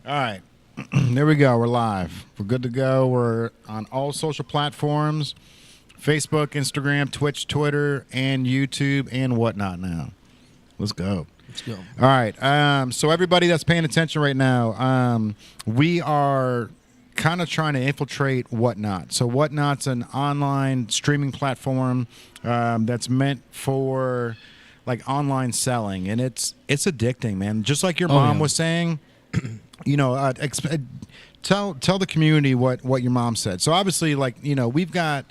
All right. There we go. We're live. We're good to go. We're on all social platforms, Facebook, Instagram, Twitch, Twitter, and YouTube and whatnot now. Let's go. Let's go. All right. So everybody that's paying attention right now, we are kind of trying to infiltrate Whatnot. So Whatnot's an online streaming platform that's meant for like online selling, and it's addicting, man. Just like your mom was saying. You know, tell the community what your mom said. So obviously, like, you know, we've got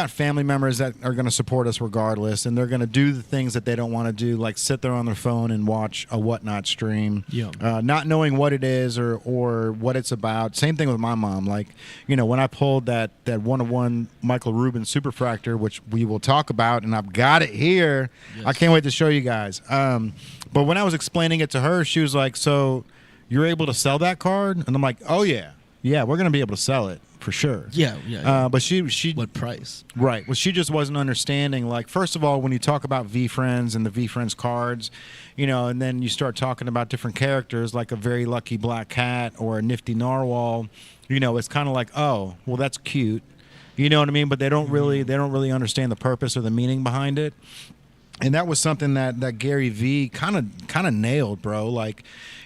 family members that are going to support us regardless, and they're going to do the things that they don't want to do, like sit there on their phone and watch a Whatnot stream, not knowing what it is or what it's about. Same thing with my mom. Like, you know, when I pulled that 101 Michael Rubin superfractor, which we will talk about, and I've got it here. Yes. I can't wait to show you guys. But when I was explaining it to her, she was like, "So you're able to sell that card?" And I'm like, "Oh yeah, we're gonna be able to sell it for sure." Yeah. But she what price? Right. Well, she just wasn't understanding. Like, first of all, when you talk about VeeFriends and the VeeFriends cards, you know, and then you start talking about different characters like a very lucky black cat or a nifty narwhal, you know, it's kind of like, oh, well, that's cute, you know what I mean? But they don't really understand the purpose or the meaning behind it. And that was something that Gary V kind of nailed, bro. Like,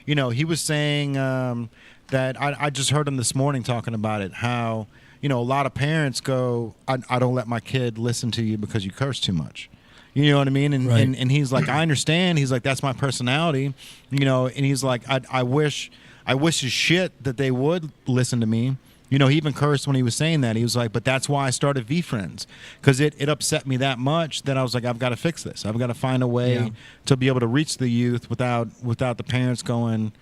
you know, he was saying that I just heard him this morning talking about it, how, you know, a lot of parents go, I don't let my kid listen to you because you curse too much. You know what I mean? And, right. and he's like, I understand. He's like, that's my personality, you know, and he's like, I wish as shit that they would listen to me. You know, he even cursed when he was saying that. He was like, but that's why I started VeeFriends, because it upset me that much that I was like, I've got to fix this. I've got to find a way to be able to reach the youth without the parents going,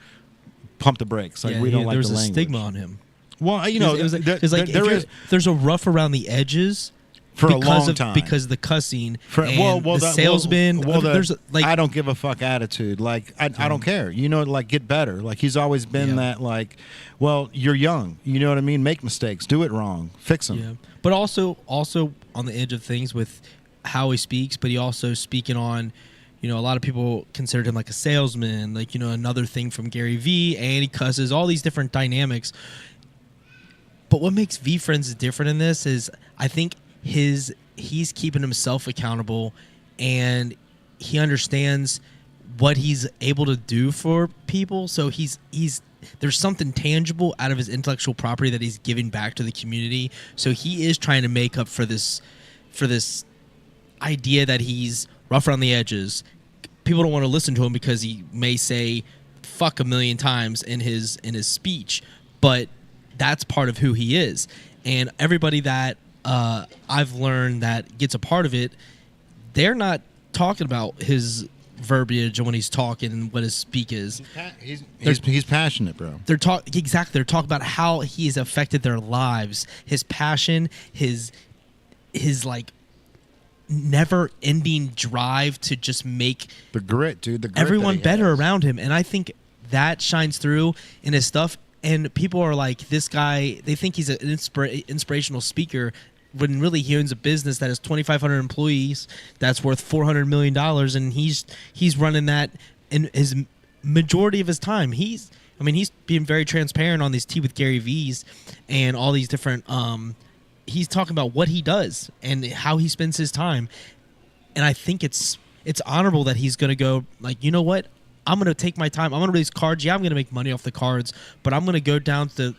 pump the brakes. Like, we don't like the language. There's a stigma on him. Well, you know, there's a rough around the edges. For a long time. Because the cussing the salesman. I don't give a fuck attitude. Like, I don't care. You know, like, get better. Like, he's always been that, like, well, you're young. You know what I mean? Make mistakes. Do it wrong. Fix them. Yeah. But also on the edge of things with how he speaks, but he also speaking on, you know, a lot of people considered him like a salesman, like, you know, another thing from Gary V, and he cusses, all these different dynamics. But what makes VeeFriends different in this is, I think, he's keeping himself accountable, and he understands what he's able to do for people. So he's there's something tangible out of his intellectual property that he's giving back to the community. So he is trying to make up for this idea that he's rough around the edges. People don't want to listen to him because he may say fuck a million times in his speech, but that's part of who he is. And everybody that I've learned that gets a part of it, they're not talking about his verbiage when he's talking and what his speak is. He's passionate, bro. They're talking about how he has affected their lives, his passion, his like never-ending drive to just make the grit, dude. The grit everyone better around him, and I think that shines through in his stuff. And people are like, this guy, they think he's an inspirational speaker, when really he owns a business that has 2,500 employees that's worth $400 million, and he's running that in his majority of his time. He's being very transparent on these Tea with Gary V's and all these different. He's talking about what he does and how he spends his time, and I think it's honorable that he's going to go like, you know what, I'm going to take my time. I'm going to release cards. Yeah, I'm going to make money off the cards, but I'm going to go down to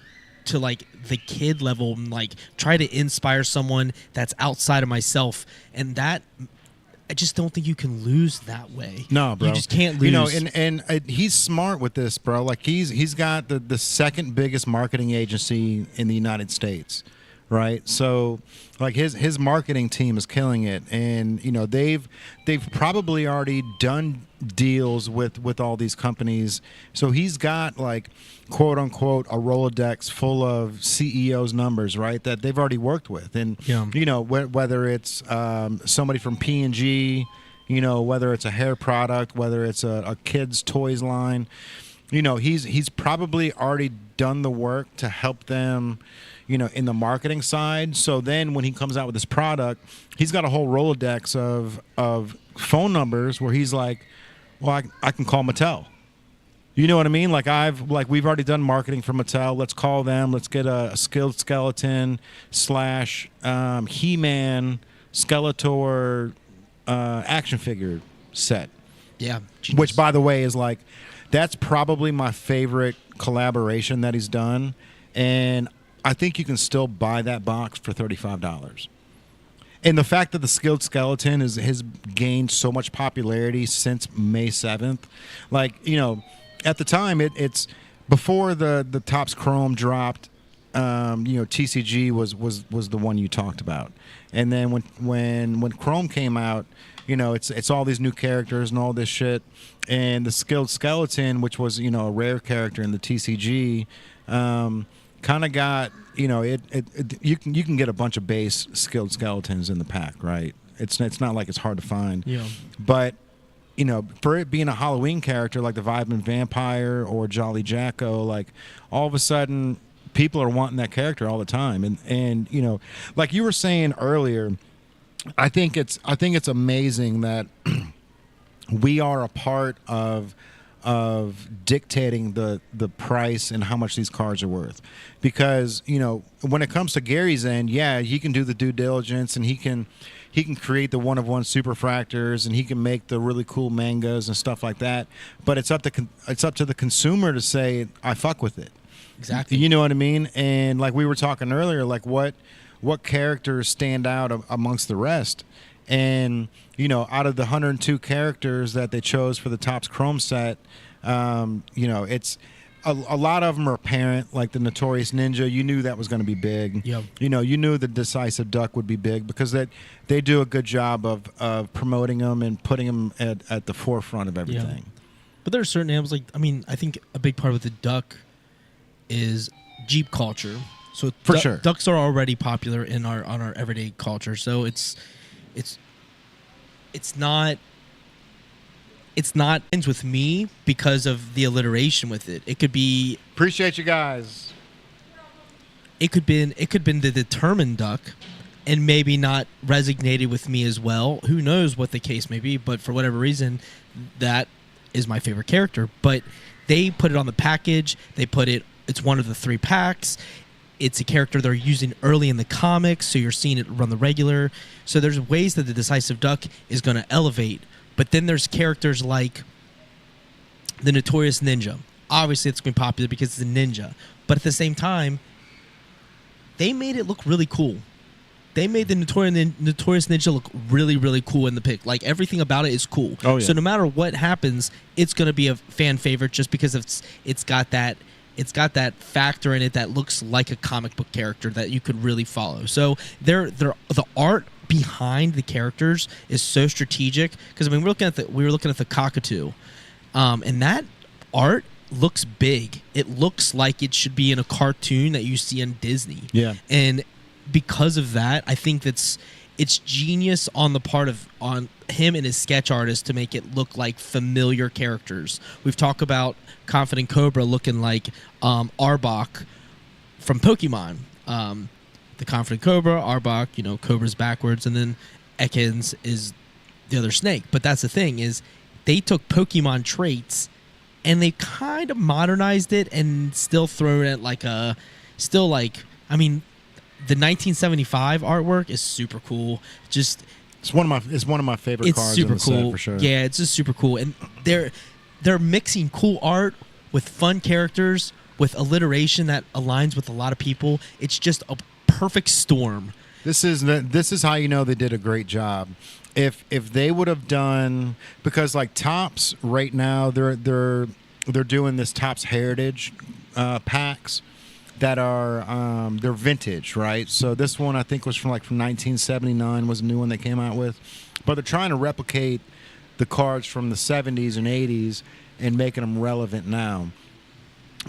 like the kid level and like try to inspire someone that's outside of myself. And that, I just don't think you can lose that way. No, bro. You just can't lose. You know, and he's smart with this, bro. Like, he's got the second biggest marketing agency in the United States. Right, so like his marketing team is killing it, and you know they've probably already done deals with all these companies. So he's got, like, quote unquote, a Rolodex full of CEOs' numbers, right, that they've already worked with, and you know, whether it's somebody from P&G, you know, whether it's a hair product, whether it's a kids' toys line, you know, he's probably already done the work to help them, you know, in the marketing side. So then when he comes out with this product, he's got a whole Rolodex of phone numbers where he's like, well, I can call Mattel. You know what I mean? Like we've already done marketing for Mattel. Let's call them. Let's get a skilled skeleton / He-Man Skeletor action figure set. Yeah. Which, by the way, is like, that's probably my favorite collaboration that he's done, and I think you can still buy that box for $35. And the fact that the skilled skeleton has gained so much popularity since May 7th, like, you know. At the time, it's before the Topps Chrome dropped. You know, TCG was the one you talked about, and then when Chrome came out, you know, it's all these new characters and all this shit, and the skilled skeleton, which was, you know, a rare character in the TCG, kind of got, you know, you can get a bunch of base skilled skeletons in the pack, right? It's not like it's hard to find, Yeah, but. You know, for it being a Halloween character like the Vibin Vampire or Jolly Jacko, like, all of a sudden people are wanting that character all the time. And you know, like you were saying earlier, I think it's amazing that we are a part of dictating the price and how much these cards are worth. Because, you know, when it comes to Gary's end, yeah, he can do the due diligence and he can create the one-of-one superfractors and he can make the really cool mangas and stuff like that. But it's up to the consumer to say, I fuck with it. exactly. You know what I mean? And like we were talking earlier, like what characters stand out amongst the rest? And, you know, out of the 102 characters that they chose for the Topps Chrome set, you know, it's a lot of them are apparent, like the Notorious Ninja. You knew that was going to be big. Yep. You know, you knew the Decisive Duck would be big because they do a good job of promoting them and putting them at the forefront of everything. Yeah. But there are certain animals, like, I mean, I think a big part of the duck is Jeep culture. So For sure. Ducks are already popular on our everyday culture. So it's not ends with me because of the alliteration with it. It could be Appreciate you guys. it could been the determined duck and maybe not resonated with me as well. Who knows what the case may be, but for whatever reason, that is my favorite character. But they put it on the package. It's one of the 3 packs. It's a character they're using early in the comics, so you're seeing it run the regular. So there's ways that the Decisive Duck is going to elevate. But then there's characters like the Notorious Ninja. Obviously, it's going to be popular because it's a ninja. But at the same time, they made it look really cool. They made the Notorious Ninja look really, really cool in the pick. Like, everything about it is cool. Oh, yeah. So no matter what happens, it's going to be a fan favorite just because it's got that factor in it that looks like a comic book character that you could really follow. So the art behind the characters is so strategic because I mean we were looking at the cockatoo, and that art looks big. It looks like it should be in a cartoon that you see on Disney. Yeah. And because of that, I think it's genius on him and his sketch artist to make it look like familiar characters. We've talked about Confident Cobra looking like Arbok from Pokemon. The Confident Cobra, Arbok, you know, Cobra's backwards, and then Ekans is the other snake. But that's the thing is they took Pokemon traits and they kind of modernized it and still throw it like I mean, the 1975 artwork is super cool. Just It's one of my favorite cards in the set for sure. Yeah, it's just super cool. And they're mixing cool art with fun characters with alliteration that aligns with a lot of people. It's just a perfect storm. This is how you know they did a great job. If they would have done, because like Topps right now they're doing this Topps Heritage packs that are they're vintage, right? So this one I think was from 1979 was a new one they came out with, but they're trying to replicate the cards from the 70s and 80s and making them relevant now.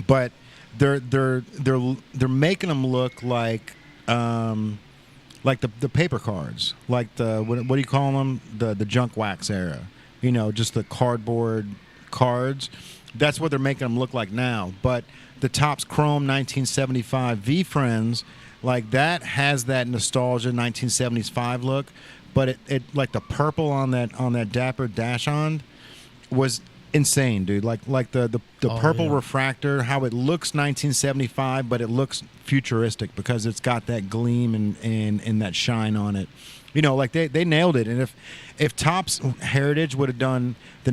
But they're making them look like the paper cards, like the what do you call them? The junk wax era. You know, just the cardboard cards. That's what they're making them look like now. But the Topps Chrome 1975 VeeFriends, like that has that nostalgia 1975 look, but it like the purple on that Dapper Dachshund was insane, dude. Like the Oh, purple yeah. refractor, how it looks 1975, but it looks futuristic because it's got that gleam and that shine on it. You know, like they nailed it. And if Topps Heritage would have done the